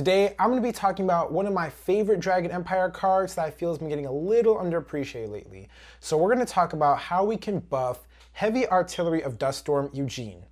Today, I'm going to be talking about one of my favorite Dragon Empire cards that I feel has been getting a little underappreciated lately. So we're going to talk about how we can buff Heavy Artillery of Duststorm Eugene.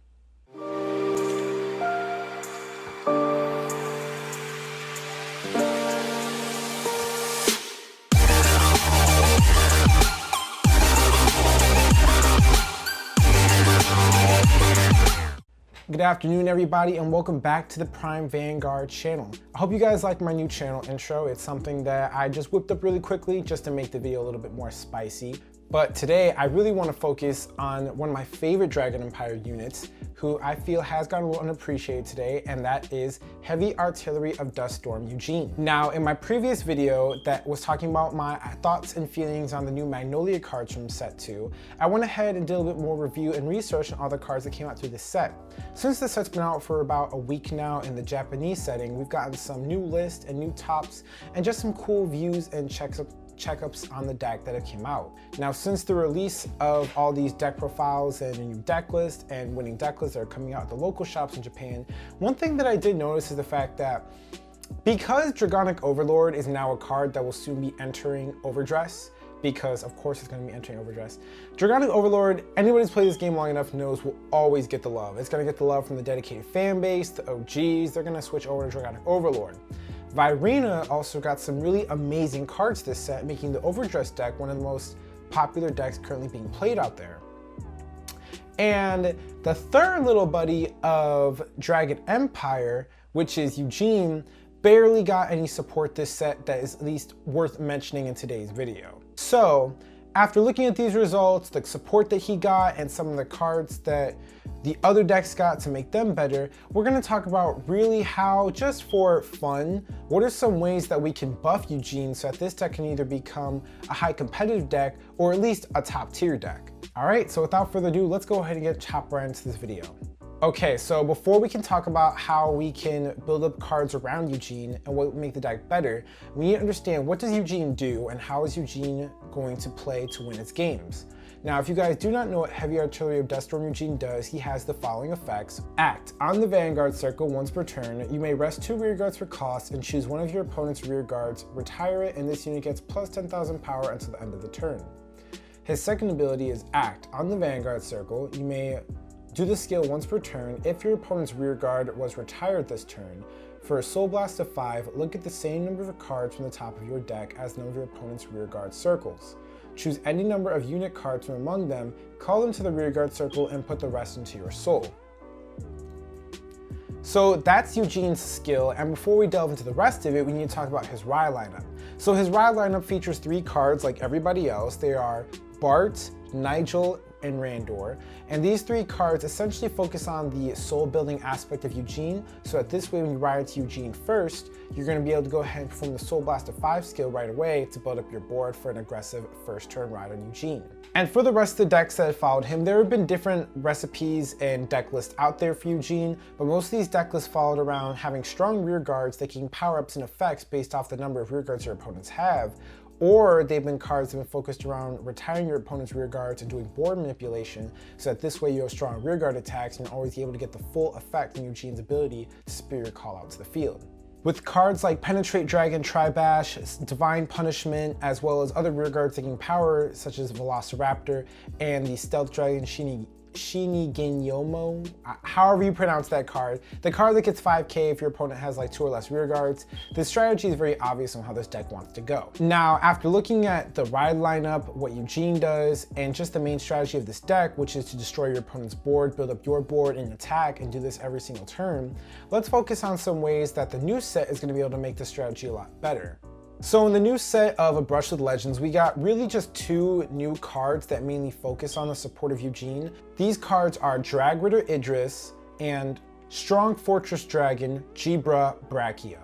Good afternoon, everybody, and welcome back to the Prime Vanguard channel. I hope you guys like my new channel intro. It's something that I just whipped up really quickly just to make the video a little bit more spicy. But today, I really want to focus on one of my favorite Dragon Empire units, who I feel has gotten a little unappreciated today, and that is Heavy Artillery of Duststorm Eugene. Now, in my previous video that was talking about my thoughts and feelings on the new Magnolia cards from set 2, I went ahead and did a bit more review and research on all the cards that came out through this set. Since the set's been out for about a week now in the Japanese setting, we've gotten some new lists and new tops and just some cool views and checkups on the deck that have came out. Now, since the release of all these deck profiles and a new deck list and winning deck lists that are coming out at the local shops in Japan, one thing that I did notice is the fact that because Dragonic Overlord is now a card that will soon be entering Overdress, because of course it's going to be entering Overdress, Dragonic Overlord, anybody who's played this game long enough knows, will always get the love. It's going to get the love from the dedicated fan base, the OGs. They're going to switch over to Dragonic Overlord. Virena also got some really amazing cards this set, making the Overdress deck one of the most popular decks currently being played out there. And the third little buddy of Dragon Empire, which is Eugene, barely got any support this set that is at least worth mentioning in today's video. So, after looking at these results, the support that he got, and some of the cards that the other decks got to make them better, we're going to talk about really how, just for fun, what are some ways that we can buff Eugene so that this deck can either become a high competitive deck or at least a top tier deck. Alright, so without further ado, let's go ahead and chop right into this video. Okay, so before we can talk about how we can build up cards around Eugene and what would make the deck better, we need to understand what does Eugene do and how is Eugene going to play to win its games. Now, if you guys do not know what Heavy Artillery of Duststorm Eugene does, he has the following effects. Act. On the Vanguard circle once per turn, you may rest 2 rear guards for cost and choose one of your opponent's rear guards, retire it, and this unit gets plus 10,000 power until the end of the turn. His second ability is Act. On the Vanguard circle, you may do the skill once per turn. If your opponent's rear guard was retired this turn, for a Soul Blast of 5, look at the same number of cards from the top of your deck as none of your opponent's rear guard circles. Choose any number of unit cards from among them, call them to the rear guard circle, and put the rest into your soul. So that's Eugene's skill, and before we delve into the rest of it, we need to talk about his ride lineup. So his ride lineup features 3 cards like everybody else. They are Bart, Nigel, and Randor, and these 3 cards essentially focus on the soul building aspect of Eugene, so that this way when you ride to Eugene first, you're going to be able to go ahead and perform the Soul Blast of 5 skill right away to build up your board for an aggressive first turn ride on Eugene. And for the rest of the decks that have followed him, there have been different recipes and deck lists out there for Eugene, but most of these deck lists followed around having strong rear guards that can power-ups and effects based off the number of rear guards your opponents have, or they've been cards that have been focused around retiring your opponent's rear guards and doing board manipulation, so that this way you have strong rear guard attacks and you're always able to get the full effect in Eugene's ability to spear your call out to the field. With cards like Penetrate Dragon, Tri-Bash, Divine Punishment, as well as other rear guards taking power, such as Velociraptor and the Stealth Dragon Shinigenyomo, however you pronounce that card, the card that gets 5k if your opponent has like 2 or less rear guards. This strategy is very obvious on how this deck wants to go. Now, after looking at the ride lineup, what Eugene does, and just the main strategy of this deck, which is to destroy your opponent's board, build up your board, and attack, and do this every single turn, let's focus on some ways that the new set is going to be able to make this strategy a lot better. So in the new set of A Brush with Legends, we got really just 2 new cards that mainly focus on the support of Eugene. These cards are Dragritter Idris and Strong Fortress Dragon Jibra Brachio.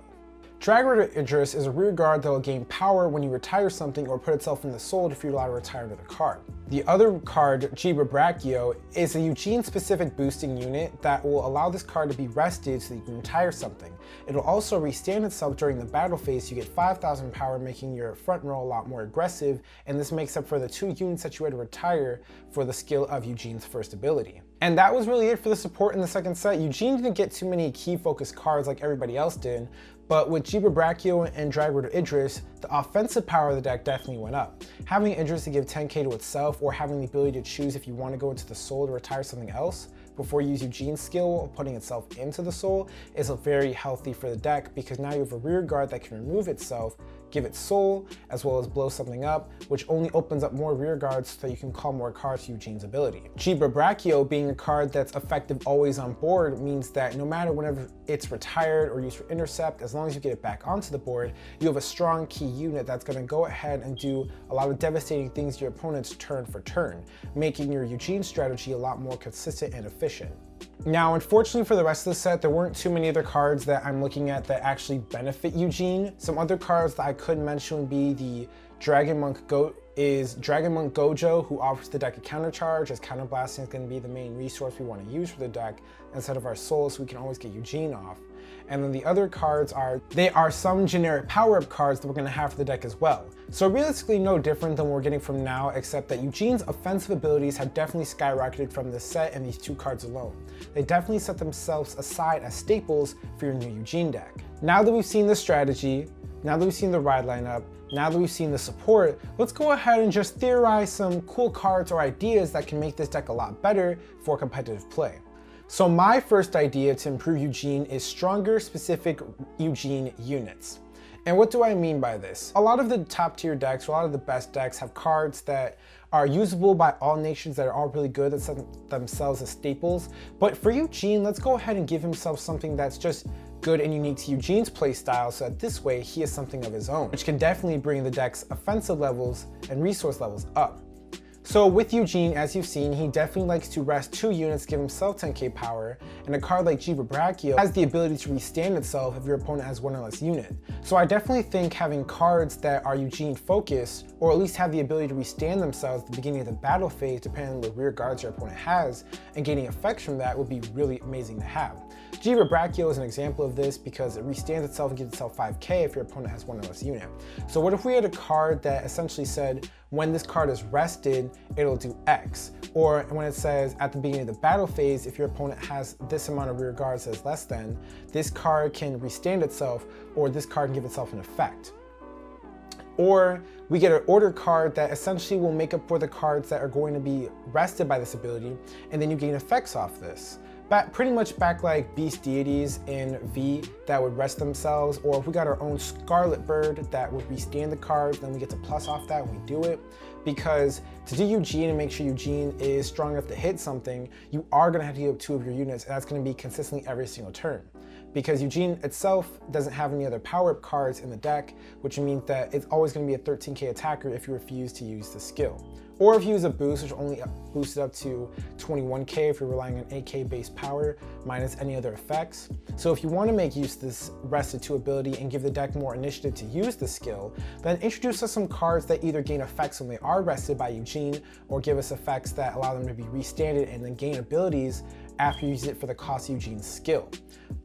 Dragritter Idris is a rear guard that will gain power when you retire something or put itself in the soul if you're allowed to retire another card. The other card, Jibra Brachio, is a Eugene-specific boosting unit that will allow this card to be rested so that you can retire something. It'll also restand itself during the battle phase, so you get 5,000 power, making your front row a lot more aggressive, and this makes up for the 2 units that you had to retire for the skill of Eugene's first ability. And that was really it for the support in the second set. Eugene didn't get too many key focus cards like everybody else did, but with Jeeba Brachio and Dragwood Idris, the offensive power of the deck definitely went up. Having Idris to give 10k to itself, or having the ability to choose if you want to go into the soul to retire something else before you use Eugene's skill of putting itself into the soul, is very healthy for the deck, because now you have a rear guard that can remove itself, give it soul, as well as blow something up, which only opens up more rear guards so that you can call more cards to Eugene's ability. Jeeba Brachio being a card that's effective always on board means that no matter whenever it's retired or used for intercept, as long as you get it back onto the board, you have a strong key unit that's going to go ahead and do a lot of devastating things to your opponents turn for turn, making your Eugene strategy a lot more consistent and efficient. Now, unfortunately for the rest of the set, there weren't too many other cards that I'm looking at that actually benefit Eugene. Some other cards that I could mention would be the Dragon Monk Gojo, who offers the deck a counter charge, as counterblasting is going to be the main resource we want to use for the deck instead of our soul, so we can always get Eugene off. And then the other cards are some generic power-up cards that we're going to have for the deck as well. So realistically no different than what we're getting from now, except that Eugene's offensive abilities have definitely skyrocketed from this set and these two cards alone. They definitely set themselves aside as staples for your new Eugene deck. Now that we've seen the strategy, now that we've seen the ride lineup, now that we've seen the support, let's go ahead and just theorize some cool cards or ideas that can make this deck a lot better for competitive play. So my first idea to improve Eugene is stronger specific Eugene units. And what do I mean by this? A lot of the top tier decks, or a lot of the best decks, have cards that are usable by all nations, that are all really good, that set themselves as staples. But for Eugene, let's go ahead and give himself something that's just good and unique to Eugene's playstyle, so that this way he has something of his own, which can definitely bring the deck's offensive levels and resource levels up. So with Eugene, as you've seen, he definitely likes to rest 2 units, give himself 10k power, and a card like Jeeba Brachio has the ability to restand itself if your opponent has 1 or less unit. So I definitely think having cards that are Eugene focused, or at least have the ability to restand themselves at the beginning of the battle phase, depending on the rear guards your opponent has, and gaining effects from that would be really amazing to have. Jeeba Brachio is an example of this because it restands itself and gives itself 5k if your opponent has 1 or less unit. So what if we had a card that essentially said, when this card is rested, it'll do X. Or when it says at the beginning of the battle phase, if your opponent has this amount of rear guards as less than, this card can restand itself, or this card can give itself an effect. Or we get an order card that essentially will make up for the cards that are going to be rested by this ability, and then you gain effects off this. Pretty much back like Beast Deities in V that would rest themselves, or if we got our own Scarlet Bird that would restand the cards, then we get to plus off that when we do it. Because to do Eugene and make sure Eugene is strong enough to hit something, you are going to have to give up 2 of your units, and that's going to be consistently every single turn. Because Eugene itself doesn't have any other power-up cards in the deck, which means that it's always going to be a 13k attacker if you refuse to use the skill. Or if you use a boost, which only boosts it up to 21k if you're relying on 8k base power minus any other effects. So if you want to make use of this rested 2 ability and give the deck more initiative to use the skill, then introduce us some cards that either gain effects when they are rested by Eugene, or give us effects that allow them to be restanded and then gain abilities after you use it for the cost of Eugene's skill.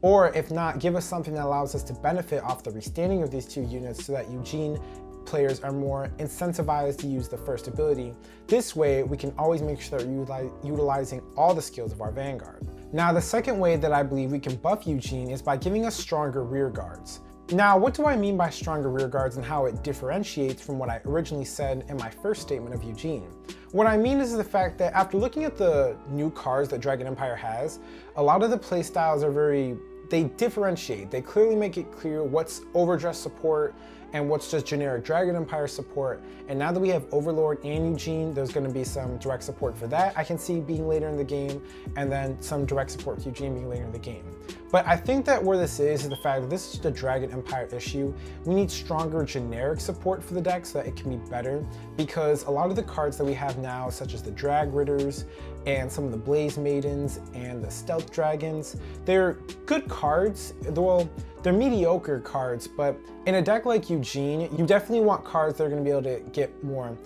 Or if not, give us something that allows us to benefit off the restanding of these 2 units so that Eugene players are more incentivized to use the first ability. This way, we can always make sure that we're utilizing all the skills of our Vanguard. Now, the second way that I believe we can buff Eugene is by giving us stronger rear guards. Now, what do I mean by stronger rear guards and how it differentiates from what I originally said in my first statement of Eugene? What I mean is the fact that after looking at the new cards that Dragon Empire has, a lot of the playstyles are they differentiate. They clearly make it clear what's Overdress support and what's just generic Dragon Empire support. And now that we have Overlord and Eugene, there's going to be some direct support for that I can see being later in the game, and then some direct support to Eugene being later in the game. But I think that where this is the fact that this is just a Dragon Empire issue. We need stronger generic support for the deck so that it can be better, because a lot of the cards that we have now, such as the Drag Ridders and some of the Blaze Maidens and the Stealth Dragons, they're good cards. Well, they're mediocre cards, but in a deck like Eugene, you definitely want cards that are going to be able to get more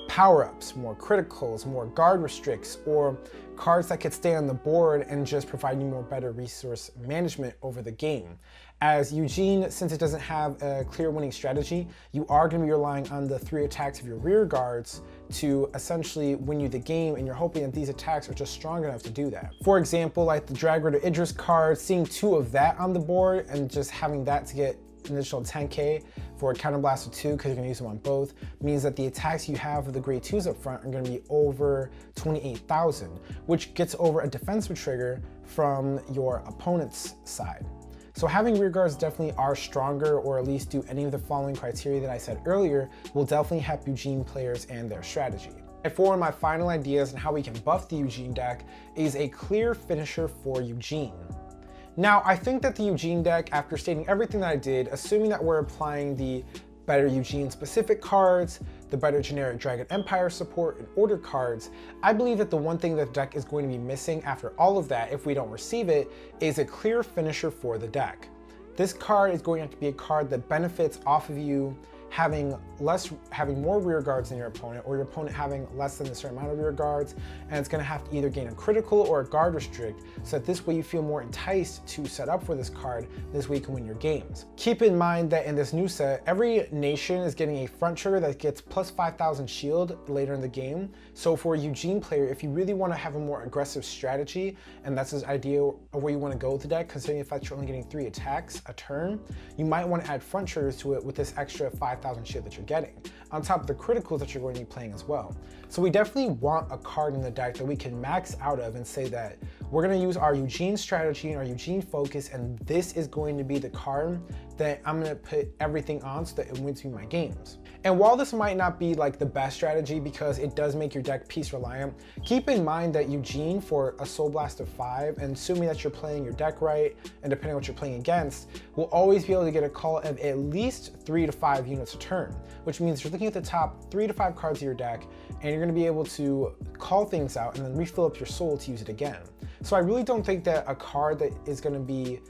power-ups, more criticals, more guard restricts, or cards that could stay on the board and just provide you more better resource management over the game. As Eugene, since it doesn't have a clear winning strategy, you are going to be relying on the 3 attacks of your rear guards to essentially win you the game, and you're hoping that these attacks are just strong enough to do that. For example, like the Vanguard Overdress card, seeing 2 of that on the board and just having that to get an additional 10k for a counter blast of 2, because you're going to use them on both, means that the attacks you have of the grade 2s up front are going to be over 28,000, which gets over a defensive trigger from your opponent's side. So having rear guards definitely are stronger, or at least do any of the following criteria that I said earlier, will definitely help Eugene players and their strategy. And for one of my final ideas on how we can buff the Eugene deck is a clear finisher for Eugene. Now, I think that the Eugene deck, after stating everything that I did, assuming that we're applying the better Eugene specific cards, the better generic Dragon Empire support and order cards, I believe that the one thing that the deck is going to be missing after all of that, if we don't receive it, is a clear finisher for the deck. This card is going to have to be a card that benefits off of you having more rear guards than your opponent, or your opponent having less than a certain amount of rear guards, and it's going to have to either gain a critical or a guard restrict, so that this way you feel more enticed to set up for this card. This way you can win your games. Keep in mind that in this new set, every nation is getting a front trigger that gets plus 5,000 shield later in the game. So for a Eugene player, if you really want to have a more aggressive strategy, and that's his idea of where you want to go with the deck, considering the fact you're only getting 3 attacks a turn, you might want to add front triggers to it with this extra 5,000 shield that you're getting, on top of the criticals that you're going to be playing as well. So we definitely want a card in the deck that we can max out of and say that we're going to use our Eugene strategy and our Eugene focus, and this is going to be the card that I'm going to put everything on so that it wins me my games. And while this might not be like the best strategy because it does make your deck piece reliant, keep in mind that Eugene, for a Soul Blast of 5, and assuming that you're playing your deck right, and depending on what you're playing against, will always be able to get a call of at least 3 to 5 units a turn, which means you're looking at the top 3 to 5 cards of your deck, and you're going to be able to call things out and then refill up your soul to use it again. So I really don't think that a card that is going to be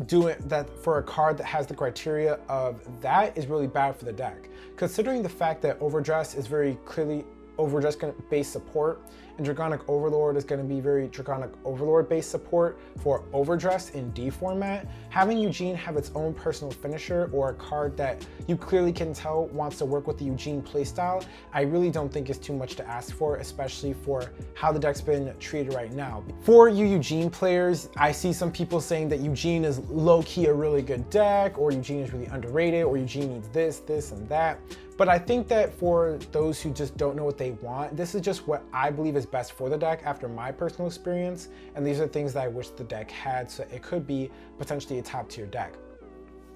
doing that for a card that has the criteria of that is really bad for the deck, considering the fact that Overdress is very clearly Overdress based support, and Draconic Overlord is going to be very Draconic Overlord based support for Overdress in D format. Having Eugene have its own personal finisher, or a card that you clearly can tell wants to work with the Eugene playstyle, I really don't think is too much to ask for, especially for how the deck's been treated right now. For you Eugene players, I see some people saying that Eugene is low-key a really good deck, or Eugene is really underrated, or Eugene needs this, and that. But I think that for those who just don't know what they want, this is just what I believe is best for the deck after my personal experience, and these are things that I wish the deck had, so it could be potentially a top tier deck.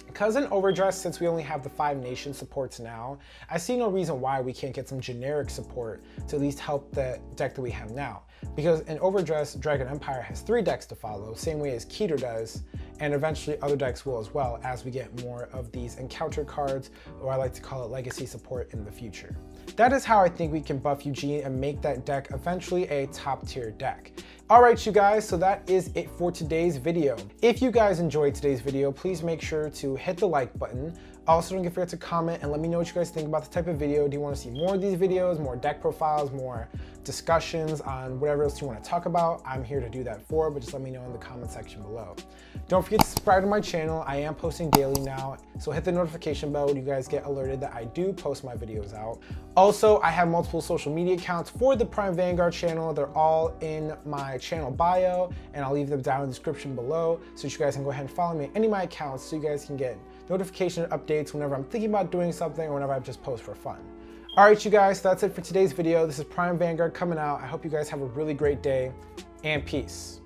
Because in Overdress, since we only have the 5 nation supports now, I see no reason why we can't get some generic support to at least help the deck that we have now. Because in Overdress, Dragon Empire has 3 decks to follow, same way as Keter does, and eventually other decks will as well as we get more of these encounter cards, or I like to call it legacy support, in the future. That is how I think we can buff Eugene and make that deck eventually a top tier deck. Alright you guys, so that is it for today's video. If you guys enjoyed today's video, please make sure to hit the like button. Also, don't forget to comment and let me know what you guys think about the type of video. Do you want to see more of these videos, more deck profiles, more discussions on whatever else you want to talk about? I'm here to do that for, but just let me know in the comment section below. Don't forget to subscribe to my channel. I am posting daily now, so hit the notification bell when you guys get alerted that I do post my videos out. Also, I have multiple social media accounts for the Prime Vanguard channel. They're all in my channel bio, and I'll leave them down in the description below, so you guys can go ahead and follow me on any of my accounts so you guys can get notification updates whenever I'm thinking about doing something or whenever I just post for fun. Alright you guys, so that's it for today's video. This is Prime Vanguard coming out. I hope you guys have a really great day, and peace.